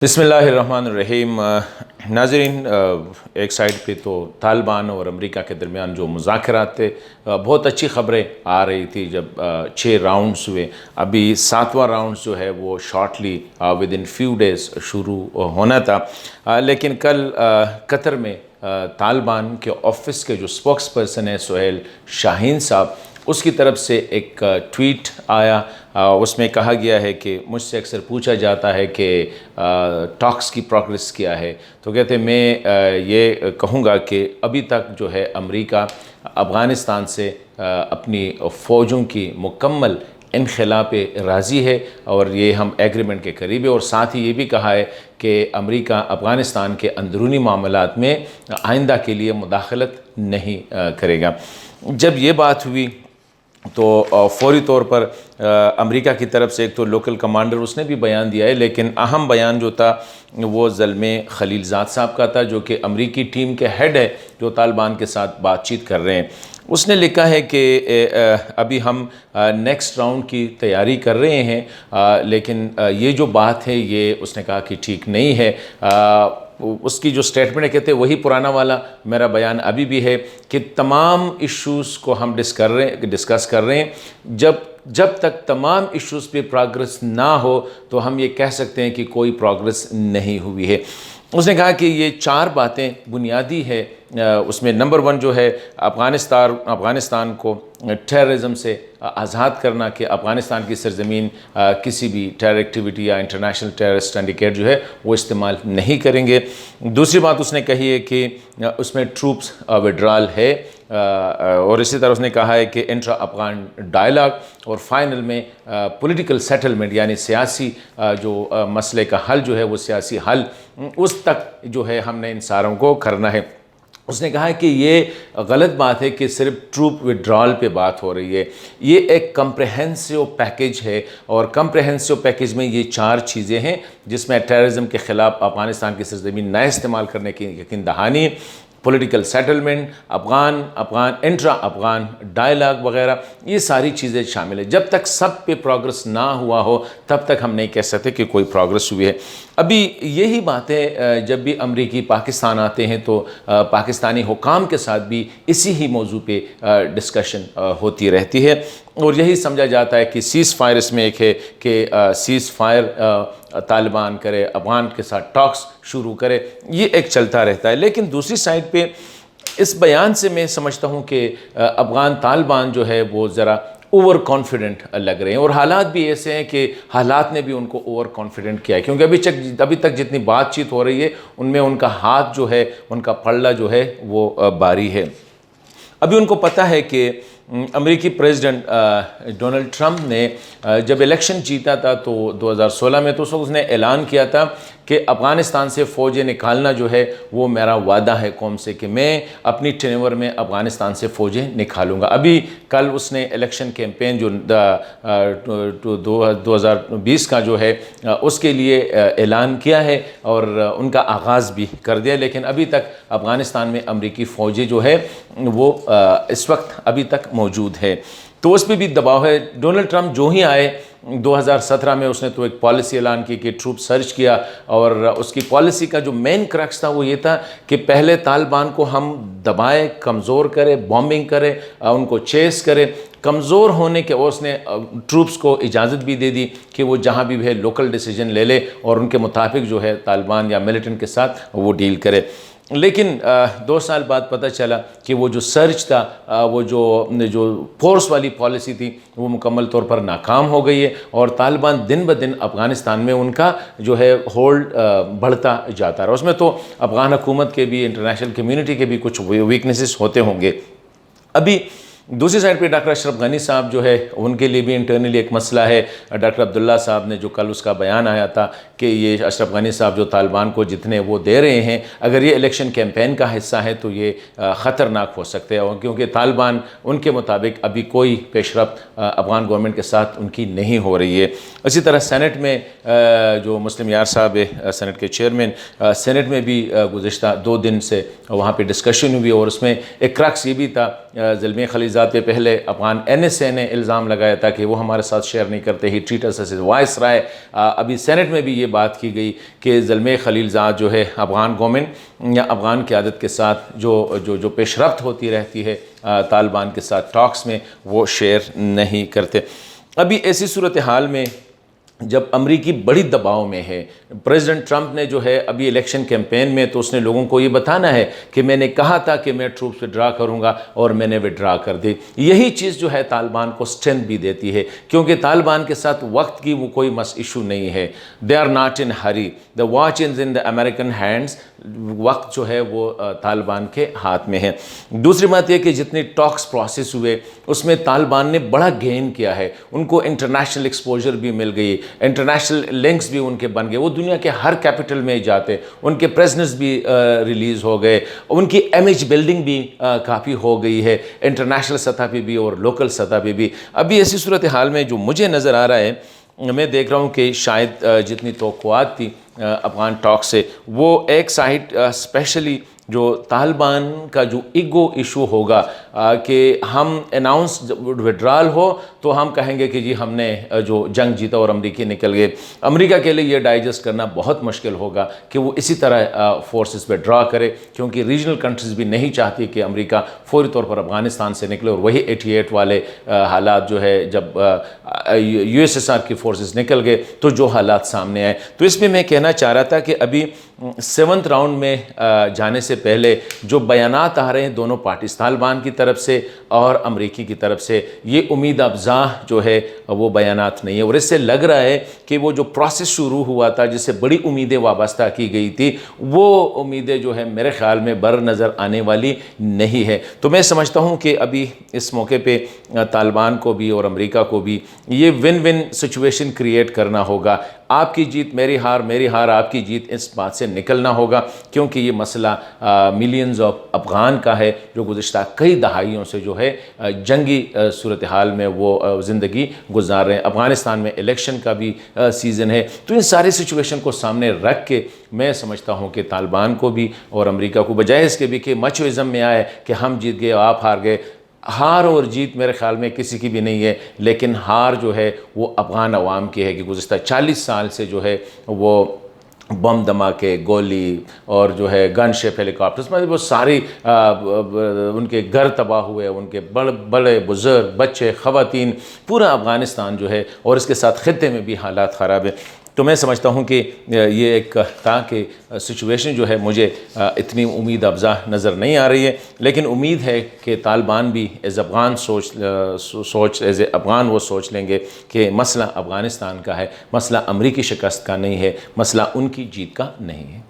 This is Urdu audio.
بسم اللہ الرحمن الرحیم۔ ناظرین، ایک سائڈ پہ تو طالبان اور امریکہ کے درمیان جو مذاکرات تھے، بہت اچھی خبریں آ رہی تھی جب 6 راؤنڈز ہوئے۔ ابھی 7واں راؤنڈز جو ہے وہ shortly within few days شروع ہونا تھا، لیکن کل قطر میں طالبان کے آفس کے جو اسپوکس پرسن ہے سہیل شاہین صاحب، اس کی طرف سے ایک ٹویٹ آیا۔ اس میں کہا گیا ہے کہ مجھ سے اکثر پوچھا جاتا ہے کہ ٹاکس کی پروگریس کیا ہے، تو کہتے ہیں میں یہ کہوں گا کہ ابھی تک جو ہے امریکہ افغانستان سے اپنی فوجوں کی مکمل انخلا پہ راضی ہے، اور یہ ہم ایگریمنٹ کے قریب ہے، اور ساتھ ہی یہ بھی کہا ہے کہ امریکہ افغانستان کے اندرونی معاملات میں آئندہ کے لیے مداخلت نہیں کرے گا۔ جب یہ بات ہوئی تو فوری طور پر امریکہ کی طرف سے ایک تو لوکل کمانڈر اس نے بھی بیان دیا ہے، لیکن اہم بیان جو تھا وہ زلمے خلیل زاد صاحب کا تھا، جو کہ امریکی ٹیم کے ہیڈ ہے جو طالبان کے ساتھ بات چیت کر رہے ہیں۔ اس نے لکھا ہے کہ ابھی ہم نیکسٹ راؤنڈ کی تیاری کر رہے ہیں، لیکن یہ جو بات ہے یہ اس نے کہا کہ ٹھیک نہیں ہے۔ اس کی جو سٹیٹمنٹ ہے، کہتے ہیں وہی پرانا والا میرا بیان ابھی بھی ہے کہ تمام ایشوز کو ہم ڈسکس کر رہے ہیں۔ جب تک تمام ایشوز پہ پروگریس نہ ہو تو ہم یہ کہہ سکتے ہیں کہ کوئی پروگریس نہیں ہوئی ہے۔ اس نے کہا کہ یہ 4 باتیں بنیادی ہے، اس میں نمبر 1 جو ہے افغانستان کو ٹیررزم سے آزاد کرنا، کہ افغانستان کی سرزمین کسی بھی ٹیرر ایکٹیویٹی یا انٹرنیشنل ٹیررسٹ سنڈیکیٹ جو ہے وہ استعمال نہیں کریں گے۔ دوسری بات اس نے کہی ہے کہ اس میں ٹروپس وڈرال ہے، اور اسی طرح اس نے کہا ہے کہ انٹرا افغان ڈائلاگ، اور فائنل میں پولیٹیکل سیٹلمنٹ یعنی سیاسی جو مسئلے کا حل جو ہے وہ سیاسی حل اس تک جو ہے ہم نے ان ساروں کو کرنا ہے۔ اس نے کہا ہے کہ یہ غلط بات ہے کہ صرف ٹروپ وڈرال پہ بات ہو رہی ہے، یہ ایک کمپریہنسو پیکیج ہے، اور کمپریہنسو پیکیج میں یہ 4 چیزیں ہیں جس میں ٹیررزم کے خلاف افغانستان کی سرزمین نہ استعمال کرنے کی یقین دہانی، political settlement, Afghan intra Afghan dialogue وغیرہ، یہ ساری چیزیں شامل ہیں۔ جب تک سب پہ پروگریس نہ ہوا ہو تب تک ہم نہیں کہہ سکتے کہ کوئی پروگریس ہوئی ہے۔ ابھی یہی باتیں جب بھی امریکی پاکستان آتے ہیں تو پاکستانی حکام کے ساتھ بھی اسی ہی موضوع پہ ڈسکشن ہوتی رہتی ہے، اور یہی سمجھا جاتا ہے کہ سیز فائر اس میں ایک ہے کہ سیز فائر طالبان کرے، افغان کے ساتھ ٹاکس شروع کرے، یہ ایک چلتا رہتا ہے۔ لیکن دوسری سائڈ پہ اس بیان سے میں سمجھتا ہوں کہ افغان طالبان جو ہے وہ ذرا اوور کانفیڈنٹ لگ رہے ہیں، اور حالات بھی ایسے ہیں کہ حالات نے بھی ان کو اوور کانفیڈنٹ کیا ہے، کیونکہ ابھی تک جتنی بات چیت ہو رہی ہے ان میں ان کا ہاتھ جو ہے، ان کا پلڑا جو ہے وہ باری ہے۔ ابھی ان کو پتہ ہے کہ امریکی پریزیڈنٹ ڈونلڈ ٹرمپ نے جب الیکشن جیتا تھا تو 2016 میں، تو اس وقت اس نے اعلان کیا تھا کہ افغانستان سے فوجیں نکالنا جو ہے وہ میرا وعدہ ہے قوم سے، کہ میں اپنی ٹینور میں افغانستان سے فوجیں نکالوں گا۔ ابھی کل اس نے الیکشن کیمپین جو 2020 کا جو ہے اس کے لیے اعلان کیا ہے، اور ان کا آغاز بھی کر دیا، لیکن ابھی تک افغانستان میں امریکی فوجیں جو ہے وہ اس وقت ابھی تک موجود ہے، تو اس پہ بھی دباؤ ہے۔ ڈونلڈ ٹرمپ جو ہی آئے 2017 میں، اس نے تو ایک پالیسی اعلان کی کہ ٹروپ سرچ کیا، اور اس کی پالیسی کا جو مین کرکس تھا وہ یہ تھا کہ پہلے طالبان کو ہم دبائیں، کمزور کرے، بومبنگ کرے، ان کو چیس کرے، کمزور ہونے کے، اور اس نے ٹروپس کو اجازت بھی دے دی کہ وہ جہاں بھی ہے لوکل ڈیسیجن لے لے، اور ان کے مطابق جو ہے طالبان یا ملیٹنٹ کے ساتھ وہ ڈیل کرے۔ لیکن 2 سال بعد پتہ چلا کہ وہ جو سرچ تھا، وہ جو فورس والی پالیسی تھی وہ مکمل طور پر ناکام ہو گئی ہے، اور طالبان دن بدن افغانستان میں ان کا جو ہے ہولڈ بڑھتا جاتا رہا۔ اس میں تو افغان حکومت کے بھی، انٹرنیشنل کمیونٹی کے بھی کچھ ویکنیسز ہوتے ہوں گے۔ ابھی دوسری سائڈ پہ ڈاکٹر اشرف غنی صاحب جو ہے ان کے لیے بھی انٹرنلی ایک مسئلہ ہے۔ ڈاکٹر عبداللہ صاحب نے جو کل اس کا بیان آیا تھا کہ یہ اشرف غنی صاحب جو طالبان کو جتنے وہ دے رہے ہیں، اگر یہ الیکشن کیمپین کا حصہ ہے تو یہ خطرناک ہو سکتے ہیں، کیونکہ طالبان ان کے مطابق ابھی کوئی پیش رفت افغان گورنمنٹ کے ساتھ ان کی نہیں ہو رہی ہے۔ اسی طرح سینٹ میں جو مسلم یار صاحب ہے سینٹ کے چیئرمین، سینٹ میں بھی گزشتہ 2 دن سے وہاں پہ ڈسکشن ہوئی، اور اس میں ایک کرکس یہ بھی تھا، زلمے خلیل تجاوزات پہ پہلے افغان NSA نے الزام لگایا تھا کہ وہ ہمارے ساتھ شیئر نہیں کرتے، ہی ٹریٹ اس ایز وائس رائے۔ ابھی سینٹ میں بھی یہ بات کی گئی کہ زلمے خلیلزاد جو ہے افغان گورنمنٹ یا افغان قیادت کے ساتھ جو پیش رفت ہوتی رہتی ہے طالبان کے ساتھ ٹاکس میں، وہ شیئر نہیں کرتے۔ ابھی ایسی صورتحال میں جب امریکی بڑی دباؤ میں ہے، پریزیڈنٹ ٹرمپ نے جو ہے ابھی الیکشن کیمپین میں تو اس نے لوگوں کو یہ بتانا ہے کہ میں نے کہا تھا کہ میں ٹروپس وڈرا کروں گا اور میں نے وڈرا کر دی۔ یہی چیز جو ہے طالبان کو اسٹرینتھ بھی دیتی ہے، کیونکہ طالبان کے ساتھ وقت کی وہ کوئی ایشو نہیں ہے۔ They are not in hurry, the watch is in the American hands, وقت جو ہے وہ طالبان کے ہاتھ میں ہے۔ دوسری بات یہ کہ جتنے ٹاکس پروسیس ہوئے اس میں طالبان نے بڑا گین کیا ہے، ان کو انٹرنیشنل ایکسپوجر بھی مل گئی، انٹرنیشنل لنکس بھی ان کے بن گئے، وہ دنیا کے ہر کیپٹل میں جاتے، ان کے پریزنس بھی ریلیز ہو گئے، ان کی امیج بلڈنگ بھی کافی ہو گئی ہے، انٹرنیشنل سطح پہ بھی اور لوکل سطح پہ بھی۔ ابھی ایسی صورتحال میں جو مجھے نظر آ رہا ہے، میں دیکھ رہا ہوں کہ شاید جتنی توقعات تھی افغان ٹاک سے، وہ ایک سائڈ اسپیشلی جو طالبان کا جو ایگو ایشو ہوگا کہ ہم اناؤنس وڈرال ہو تو ہم کہیں گے کہ جی ہم نے جو جنگ جیتا اور امریکی نکل گئے۔ امریکہ کے لیے یہ ڈائجسٹ کرنا بہت مشکل ہوگا کہ وہ اسی طرح فورسز وڈرا کرے، کیونکہ ریجنل کنٹریز بھی نہیں چاہتی کہ امریکہ فوری طور پر افغانستان سے نکلے، اور وہی 88 والے حالات جو ہے جب USSR کی فورسز نکل گئے تو جو حالات سامنے آئے۔ تو اس میں کہنا چاہ رہا تھا کہ ابھی 7th راؤنڈ میں جانے سے پہلے جو بیانات آ رہے ہیں دونوں پارٹیز، طالبان کی طرف سے اور امریکی کی طرف سے، یہ امید افزا جو ہے وہ بیانات نہیں ہے، اور اس سے لگ رہا ہے کہ وہ جو پروسیس شروع ہوا تھا جس سے بڑی امیدیں وابستہ کی گئی تھی، وہ امیدیں جو ہے میرے خیال میں بر نظر آنے والی نہیں ہے۔ تو میں سمجھتا ہوں کہ ابھی اس موقع پہ طالبان کو بھی اور امریکہ کو بھی یہ ون ون سچویشن کریٹ کرنا ہوگا۔ آپ کی جیت میری ہار، میری ہار آپ کی جیت، اس بات سے نکلنا ہوگا، کیونکہ یہ مسئلہ ملینز آف افغان کا ہے جو گزشتہ کئی دہائیوں سے جو ہے جنگی صورتحال میں وہ زندگی گزار رہے ہیں۔ افغانستان میں الیکشن کا بھی سیزن ہے، تو ان ساری سچویشن کو سامنے رکھ کے میں سمجھتا ہوں کہ طالبان کو بھی اور امریکہ کو، بجائے اس کے بھی کہ مچوازم میں آئے کہ ہم جیت گئے آپ ہار گئے، ہار اور جیت میرے خیال میں کسی کی بھی نہیں ہے، لیکن ہار جو ہے وہ افغان عوام کی ہے کہ گزشتہ 40 سال سے جو ہے وہ بم دھماکے، گولی اور جو ہے گن شپ ہیلی کاپٹرز، وہ ساری ان کے گھر تباہ ہوئے، ان کے بڑے بزرگ، بچے، خواتین، پورا افغانستان جو ہے، اور اس کے ساتھ خطے میں بھی حالات خراب ہیں۔ تو میں سمجھتا ہوں کہ یہ ایک کہ سچویشن جو ہے مجھے اتنی امید افزا نظر نہیں آ رہی ہے، لیکن امید ہے کہ طالبان بھی ایز افغان ایز افغان وہ سوچ لیں گے کہ مسئلہ افغانستان کا ہے، مسئلہ امریکی شکست کا نہیں ہے، مسئلہ ان کی جیت کا نہیں ہے۔